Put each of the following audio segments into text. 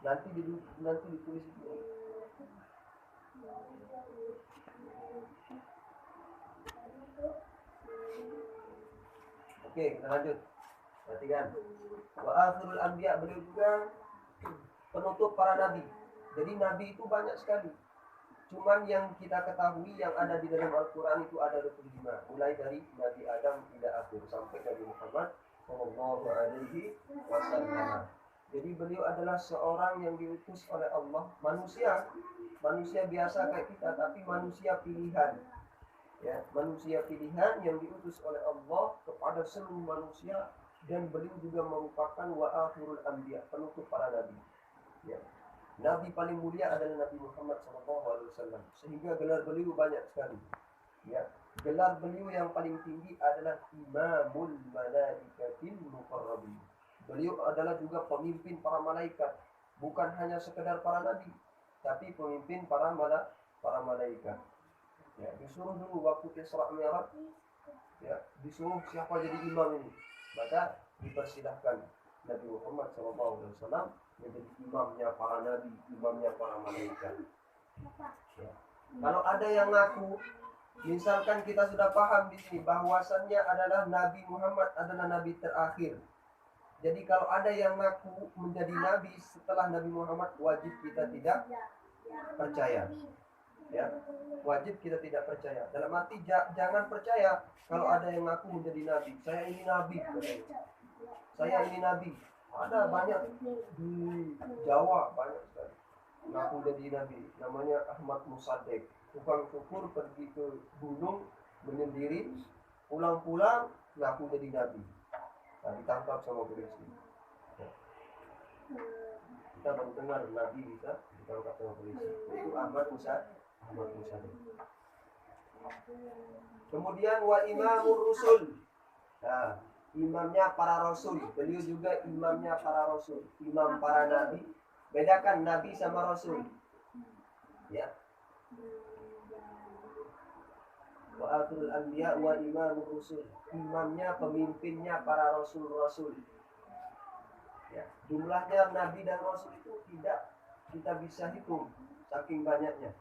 Nanti ditulis itu. Oke, kita lanjut. Perhatikan. Wa akhirul anbiya, beliau juga penutup para nabi. Jadi nabi itu banyak sekali. Cuman yang kita ketahui yang ada di dalam Al-Quran itu ada 25. Mulai dari Nabi Adam hingga akhir sampai Nabi Muhammad Shallallahu Alaihi Wasallam. Jadi beliau adalah seorang yang diutus oleh Allah, manusia biasa kayak kita, tapi manusia pilihan. Ya, manusia pilihan yang diutus oleh Allah kepada seluruh manusia, dan beliau juga merupakan wa akhirul anbiya, penutup para nabi. Ya. Nabi paling mulia adalah Nabi Muhammad SAW. Sehingga gelar beliau banyak sekali. Ya, gelar beliau yang paling tinggi adalah Imamul Malaikatil Muqarrabin. Beliau adalah juga pemimpin para malaikat. Bukan hanya sekedar para nabi, tapi pemimpin para malaikat. Ya, disuruh dulu waktu Isra Mi'raj. Ya, disuruh siapa jadi imam ini. Maka dipersilahkan Nabi Muhammad SAW menjadi imamnya para nabi, imamnya para malaikat. Ya. Kalau ada yang ngaku, misalkan kita sudah paham di sini bahwasannya adalah Nabi Muhammad adalah nabi terakhir. Jadi kalau ada yang ngaku menjadi nabi setelah Nabi Muhammad, wajib kita tidak percaya. Ya, wajib kita tidak percaya. Dalam arti jangan percaya kalau ada yang ngaku menjadi nabi. Saya ini nabi. Saya ini nabi. Ada banyak di Jawa, banyak sekali ngaku jadi nabi. Namanya Ahmad Musaddiq. Tukang syukur pergi ke gunung menyendiri, pulang-pulang ngaku jadi nabi. Nah, ditangkap sama polisi. Ya. Kita baru dengar nabi bisa ditangkap sama polisi. Itu Ahmad Musaddiq. Kemudian wa imamur rusul. Nah, imamnya para rasul. Beliau juga imamnya para rasul, imam para nabi. Bedakan nabi sama rasul. Ya. Wa akhirul anbiya wa imamur rusul. Imamnya, pemimpinnya para rasul-rasul. Ya. Jumlahnya nabi dan rasul itu tidak kita bisa hitung, saking banyaknya.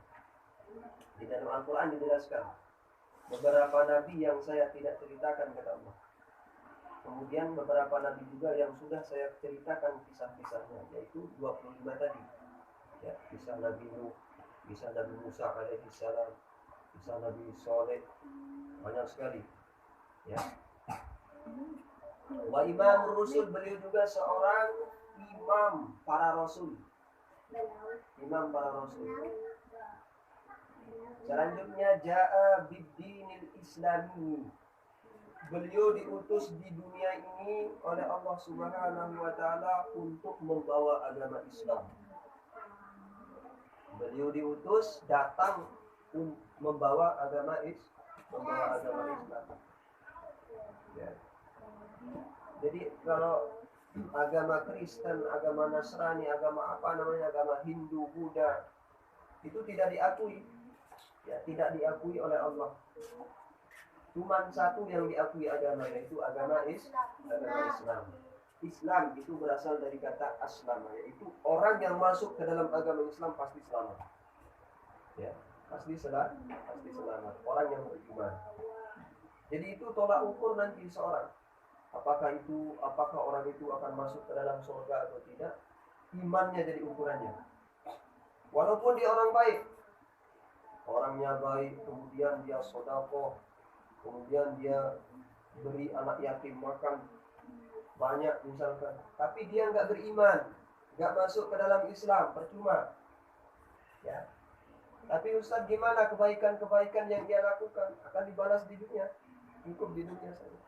Di dalam Al-Quran dijelaskan beberapa nabi yang saya tidak ceritakan kata Allah. Kemudian beberapa nabi juga yang sudah saya ceritakan kisah-kisahnya, yaitu 25 tadi. Ya, kisah Nabi Nuh, kisah Nabi Musa alaihi salam, kisah Nabi Saleh, banyak sekali. Ya. Wa imam rusul, beliau juga seorang imam para rasul. Imam para rasul. Selanjutnya ja'a bid-dinil islami. Beliau diutus di dunia ini oleh Allah Subhanahu wa taala untuk membawa agama Islam. Beliau diutus datang membawa agama Islam. Ya. Jadi kalau agama Kristen, agama Nasrani, agama agama Hindu, Buddha, itu tidak diakui. Ya, tidak diakui oleh Allah. Cuma satu yang diakui agama, yaitu agama Islam. Islam itu berasal dari kata aslama, yaitu orang yang masuk ke dalam agama Islam pasti selamat. Ya, pasti selamat. Orang yang beriman. Jadi itu tolak ukur nanti seorang. Apakah orang itu akan masuk ke dalam surga atau tidak? Imannya jadi ukurannya. Walaupun dia orang baik, orangnya baik, kemudian dia sedekah, kemudian dia beri anak yatim makan banyak misalkan, tapi dia nggak beriman, nggak masuk ke dalam Islam, percuma. Ya. Tapi Ustaz, gimana kebaikan-kebaikan yang dia lakukan akan dibalas di dunia, cukup di dunia saja.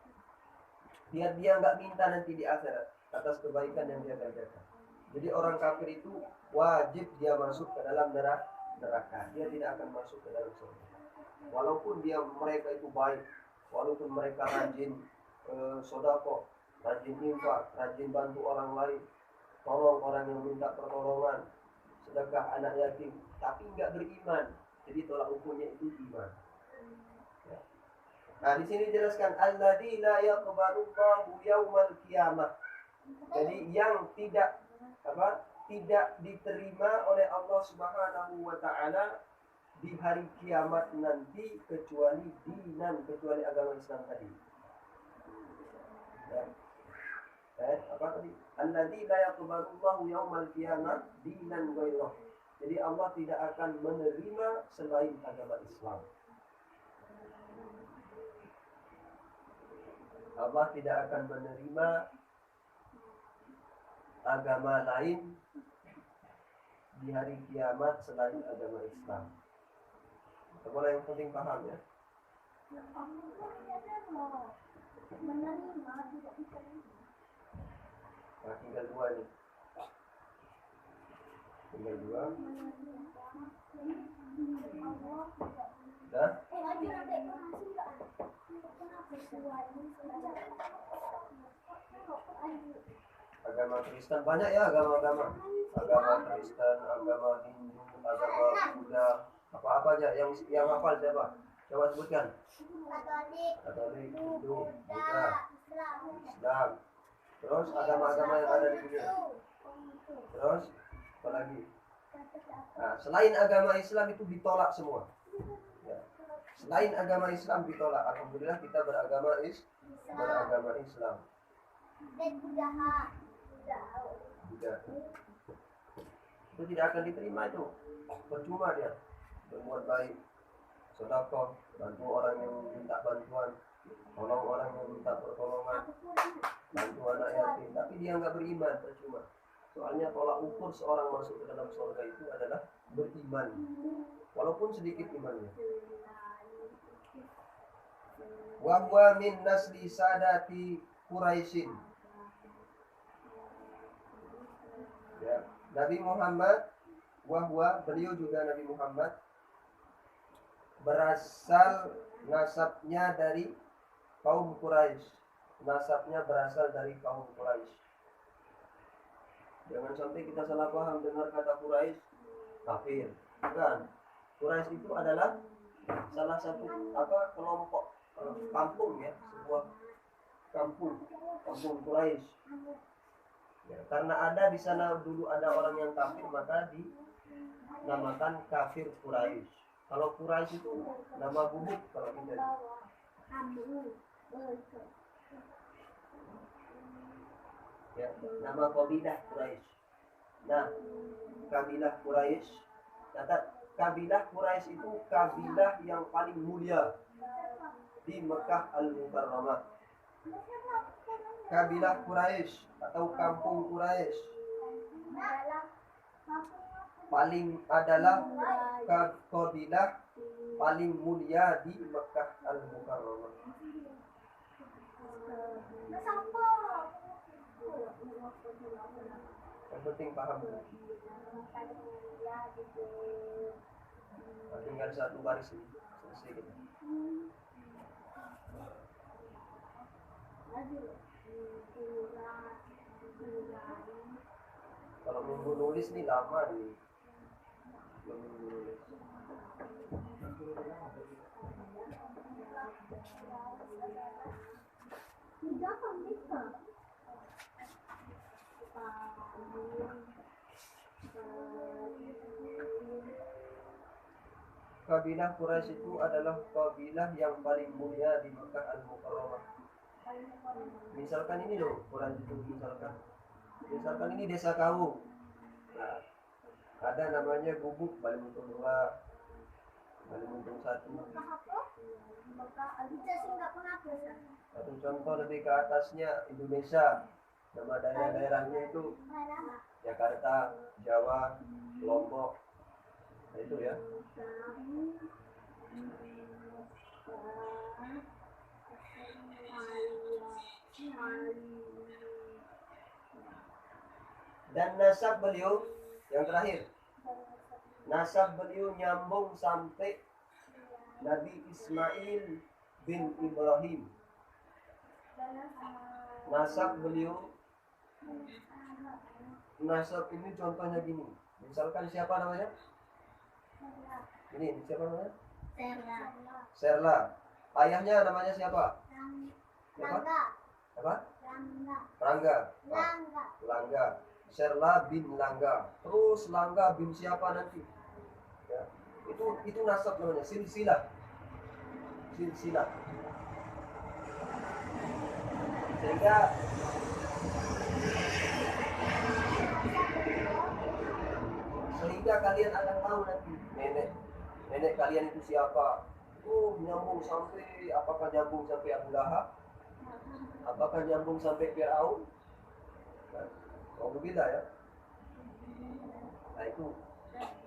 Biar dia nggak minta nanti di akhirat atas kebaikan yang dia kerjakan. Jadi orang kafir itu wajib dia masuk ke dalam neraka. Dia tidak akan masuk ke dalam surga. Walaupun mereka itu baik, walaupun mereka rajin sedekah, rajin infak, rajin bantu orang lain, tolong orang yang minta pertolongan, sedekah anak yatim, tapi enggak beriman. Jadi tolak ukurnya itu iman. Ya. Nah, di sini dijelaskan alladzi la yaqbalu Allahu yaumal qiyamah. Jadi yang tidak tidak diterima oleh Allah Subhanahu wa taala di hari kiamat nanti kecuali agama Islam tadi. Ya. Apa tadi? Alladzi la yaqbalullahu yaumal qiyamah dinan ghairah. Jadi Allah tidak akan menerima selain agama Islam. Allah tidak akan menerima agama lain di hari kiamat selain agama Islam. Sekolah yang penting paham ya. Nah, tinggal dua nih. Tinggal dua. Dah? Agama Kristen banyak ya, agama Kristen, agama Hindu, agama Buddha, apa aja yang hafal siapa? Coba sebutkan. Katolik, Hindu, Buddha, Islam. Terus agama-agama yang ada di dunia. Terus apa lagi? Nah, selain agama Islam itu ditolak semua. Ya. Selain agama Islam ditolak. Alhamdulillah kita beragama Islam. Buddha. Itu tidak akan diterima itu. Percuma dia berbuat baik, sedekah, bantu orang yang minta bantuan, tolong orang yang minta pertolongan, bantu anak yatim, tapi dia nggak beriman, percuma. Soalnya tolak ukur seorang masuk ke dalam surga itu adalah beriman, walaupun sedikit imannya. Wa huwa min nasli sadati Quraisyin. Ya, Nabi Muhammad, beliau juga Nabi Muhammad berasal nasabnya dari kaum Quraisy. Nasabnya berasal dari kaum Quraisy. Jangan sampai kita salah paham dengar kata Quraisy kafir. Bukan. Quraisy itu adalah salah satu kelompok kampung ya, sebuah kampung Quraisy. Ya, karena ada di sana dulu ada orang yang kafir, maka dinamakan kafir Quraisy. Kalau Quraisy itu nama bubuk kalau kita. Ya, nama kabilah Quraisy. Nah, kabilah Quraisy, catat, kabilah Quraisy itu kabilah yang paling mulia di Mekah Al-Mukarramah. Kabilah Quraisy atau kampung Quraisy adalah kabilah paling mulia di Mekah Al-Mukarramah. Yang penting paham. Nah, tinggal satu baris ini selesai kita. Kalau minggu nulis nih lama nih. Minggu nulis. Kabilah Quraisy itu adalah kabilah yang paling mulia di Mekah Al-Mukarramah. Misalkan ini loh, Quraisy itu misalkan ini desa kau. Nah, ada namanya Gubuk, Balimuntung 2, Balimuntung 1. Satu contoh lebih ke atasnya Indonesia. Nama daerah-daerahnya itu Jakarta, Jawa, Lombok. Nah, itu ya. Dan nasab beliau yang terakhir, nasab beliau nyambung sampai Nabi Ismail bin Ibrahim. Nasab beliau, nasab ini contohnya gini. Misalkan siapa namanya? Ini siapa namanya? Serla. Ayahnya namanya siapa? Siapa? Apa? Rangga. Serla bin Langga, terus Langga bin siapa nanti, ya. Itu nasab namanya, silsilah. Sehingga kalian akan tahu nanti nenek kalian itu siapa. Nyambung sampai, apakah nyambung sampai Abu Lahab, apakah nyambung sampai Fir'aun. Alhamdulillah ya. Nah itu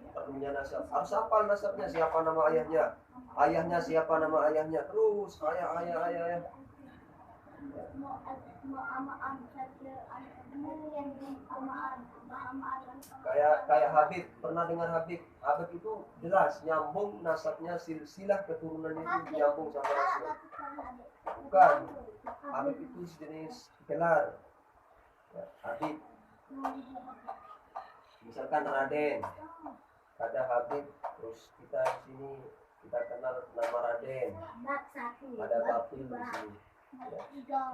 perlunya nasab. Harus hafal nasabnya, siapa nama ayahnya siapa nama ayahnya, terus ayah. Kayak Habib, pernah dengar Habib? Habib itu jelas nyambung nasabnya, silsilah keturunannya itu nyambung sama Rasul. Bukan, Habib itu sejenis gelar. Ya, Habib. Misalkan Raden, ada Habib, terus kita di sini kita kenal nama Raden. Ada Bapil di sini. Ya,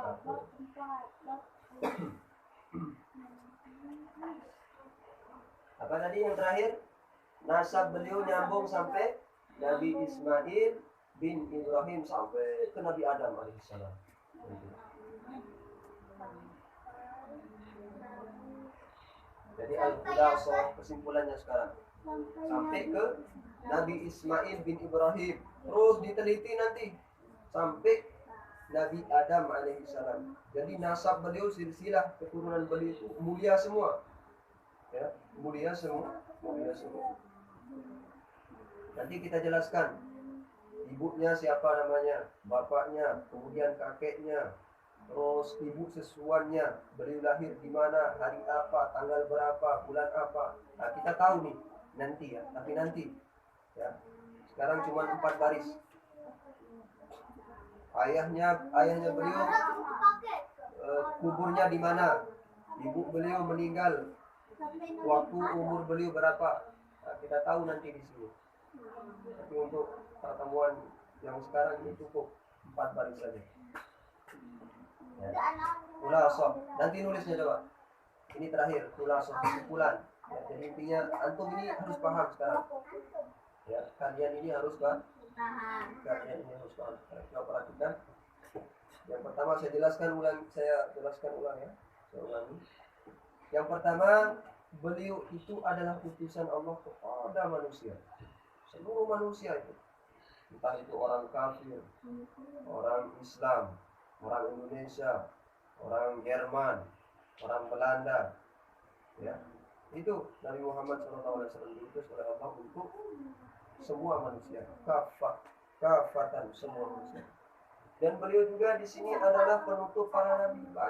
apa tadi yang terakhir? Nasab beliau nyambung sampai Nabi Ismail bin Ibrahim sampai ke Nabi Adam alaihissalam. Jadi al-khulassah, kesimpulannya sekarang sampai ke Nabi Ismail bin Ibrahim, terus diteliti nanti sampai Nabi Adam alaihissalam. Jadi nasab beliau, silsilah keturunan beliau itu mulia semua. Ya, mulia semua. Nanti kita jelaskan ibunya siapa namanya, bapaknya, kemudian kakeknya, terus ibu sesuannya, beliau lahir di mana, hari apa, tanggal berapa, bulan apa. Nah, kita tahu nih nanti ya, tapi nanti ya. Sekarang cuma 4 baris. Ayahnya beliau kuburnya di mana, ibu beliau meninggal waktu umur beliau berapa. Nah, kita tahu nanti di sini. Tapi untuk pertemuan yang sekarang ini cukup 4 baris saja. Ya. Khulassah. Nanti nulisnya coba. Ini terakhir, khulassah, kesimpulan. Ya, jadi intinya antum ini harus paham sekarang. Ya, kalian ini harus paham. Coba perhatikan. Yang pertama saya jelaskan ulang ya. Saya ulangi. Yang pertama, beliau itu adalah utusan Allah kepada manusia. Seluruh manusia itu. Entah itu orang kafir, orang Islam, orang Indonesia, orang Jerman, orang Belanda. Ya. Itu Nabi Muhammad SAW diutus oleh Allah untuk semua manusia, kafatan semua manusia. Dan beliau juga di sini adalah penutup para nabi.